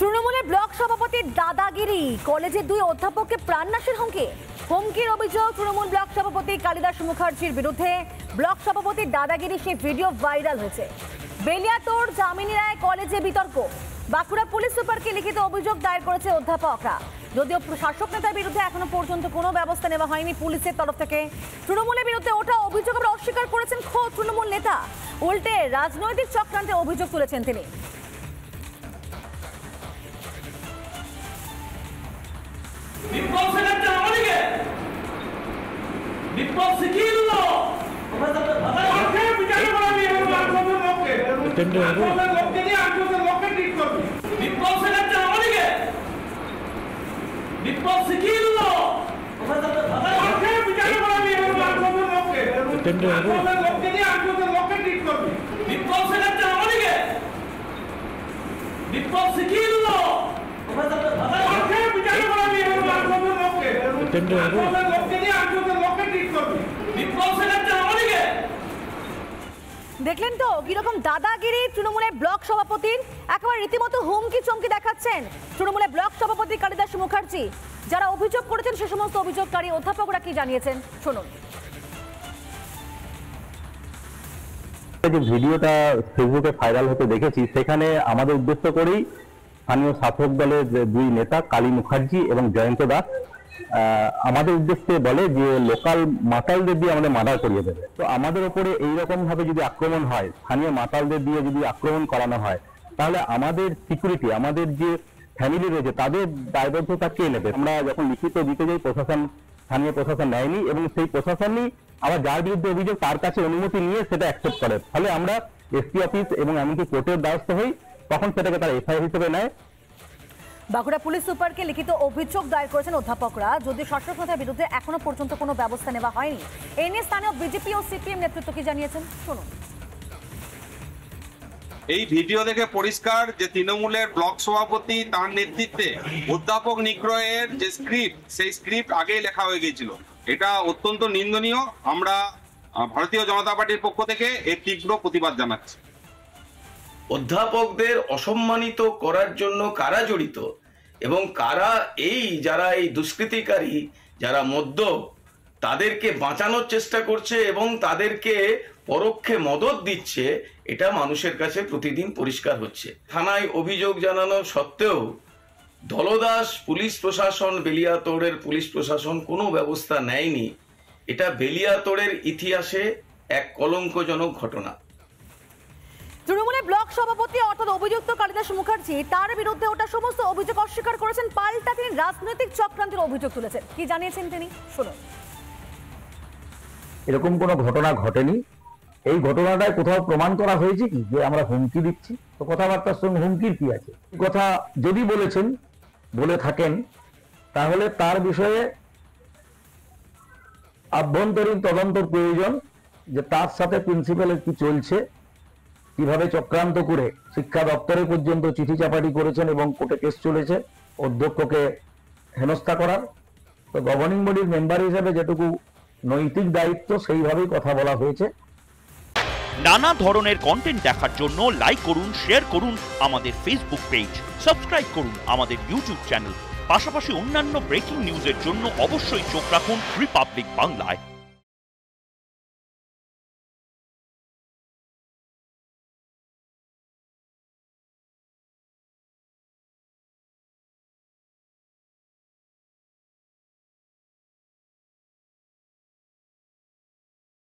তৃণমূলের ব্লক সভাপতির দাদাগিরি, কলেজের দুই অধ্যাপককে প্রাণনাশের হুমকির অভিযোগ তৃণমূল ব্লক সভাপতি কালিদাস মুখার্জির বিরুদ্ধে। ব্লক সভাপতির দাদাগিরি সেই ভিডিও ভাইরাল হয়েছে। বেলিয়াতোড় জামিনী রায় কলেজে বিতর্ক। বাঁকুড়া পুলিশ সুপারকে লিখিত অভিযোগ দায়ের করেছে অধ্যাপকরা। যদিও শাসক নেতার বিরুদ্ধে এখনো পর্যন্ত কোনো ব্যবস্থা নেওয়া হয়নি পুলিশের তরফ থেকে। তৃণমূলের বিরুদ্ধে ওঠা অভিযোগ আবার অস্বীকার করেছেন খোদ তৃণমূল নেতা। উল্টে রাজনৈতিক চক্রান্তের অভিযোগ তুলেছেন তিনি। দেখলেন তো কিরকম দাদাগিরি তৃণমূলের ব্লক সভাপতির, একেবারে রীতিমতো হুমকি চমকি দেখাচ্ছেন তৃণমূলের ব্লক সভাপতি কালিদাস মুখার্জি। যারা অভিযোগ করেছেন সে সমস্ত অভিযোগকারী অধ্যাপকরা কি জানিয়েছেন শুনুন। যে ভিডিওটা ফেসবুকে ভাইরাল হতে দেখেছি, সেখানে আমাদের উদ্দেশ্য করেই স্থানীয় শাসক দলের দুই নেতা কালী মুখার্জি এবং জয়ন্ত দাস আমাদের উদ্দেশ্যে বলে যে লোকাল মাতালদের দিয়ে আমাদের মার্ডার করিয়ে দেবে। তো আমাদের ওপরে এইরকম ভাবে যদি আক্রমণ হয়, স্থানীয় মাতালদের দিয়ে যদি আক্রমণ করানো হয়, তাহলে আমাদের সিকিউরিটি, আমাদের যে ফ্যামিলি রয়েছে তাদের দায়বদ্ধতা কে নেবে? আমরা যখন লিখিত দিতে যাই, স্থানীয় প্রশাসন নেয়নি এবং সেই প্রশাসনই আবার যার বিরুদ্ধে অভিযোগ তার কাছে অনুমতি নিয়ে সেটা অ্যাকসেপ্ট করে। ফলে আমরা এসপি অফিস এবং এমনকি কোর্টের দ্বারস্থ হই, তখন সেটাকে তারা এফআইআর হিসেবে নেয়। বাঁকুড়া পুলিশ সুপারকে লিখিত অভিযোগ দায়ের করেছেন অধ্যাপকরা। যদি শাসক নেতার বিরুদ্ধে এখনো পর্যন্ত কোনো ব্যবস্থা নেওয়া হয়নি, এই নিয়ে স্থানীয় বিজেপি ও সিপিএম নেতৃত্ব কি জানিয়েছেন শুনুন। এই ভিডিও দেখে পরিষ্কার যে তৃণমূলের ব্লক সভাপতি তার নেতৃত্বে অধ্যাপক নিগ্রহের যে স্ক্রিপ্ট, সেই স্ক্রিপ্ট আগেই লেখা হয়ে গিয়েছিল। এটা অত্যন্ত নিন্দনীয়। আমরা ভারতীয় জনতা পার্টির পক্ষ থেকে এর তীব্র প্রতিবাদ জানাচ্ছি। অধ্যাপকদের অসম্মানিত করার জন্য কারা জড়িত এবং কারা যারা এই দুষ্কৃতিকারী, যারা মদ্যপ, তাদেরকে বাঁচানোর চেষ্টা করছে এবং তাদেরকে পরোক্ষে মদত দিচ্ছে, এটা মানুষের কাছে প্রতিদিন পরিষ্কার হচ্ছে। থানায় অভিযোগ জানানো সত্ত্বেও দলদাস পুলিশ প্রশাসন, বেলিয়াতোড়ের পুলিশ প্রশাসন কোনো ব্যবস্থা নেয়নি। এটা বেলিয়াতোড়ের ইতিহাসে এক কলঙ্কজনক ঘটনা। তৃণমূলের ব্লক সভাপতি অর্থাৎ অভিযুক্ত কালিদাস মুখার্জি, তার বিরুদ্ধে ওটা সমস্ত অভিযোগ অস্বীকার করেছেন। পাল্টা তিনি রাজনৈতিক চক্রান্তের অভিযোগ তুলেছেন। কি জানিয়েছেন তিনি শুনুন। এরকম কোনো ঘটনা ঘটেনি। এই ঘটনাটায় কোথাও প্রমাণ করা হয়েছে কি যে আমরা হুমকি দিচ্ছি? তো কথাবার্তার সঙ্গে হুমকির কি আছে? কথা যদি বলে থাকেন, তাহলে তার বিষয়ে আভ্যন্তরীণ তদন্ত প্রয়োজন, যে তার সাথে প্রিন্সিপালের কি চলছে, কিভাবে চক্রান্ত করে শিক্ষা দপ্তরে পর্যন্ত চিঠি চাপাটি করেছেন এবং কোর্টে কেস চলেছে অধ্যক্ষকে হেনস্থা করার। তো গভর্নিং বডির মেম্বার হিসেবে যেটুকু নৈতিক দায়িত্ব, সেইভাবেই কথা বলা হয়েছে। নানা ধরনের কন্টেন্ট দেখার জন্য লাইক করুন, শেয়ার করুন আমাদের ফেসবুক পেজ, সাবস্ক্রাইব করুন আমাদের ইউটিউব চ্যানেল। পাশাপাশি অন্যান্য ব্রেকিং নিউজের জন্য অবশ্যই চোখ রাখুন রিপাবলিক বাংলায়।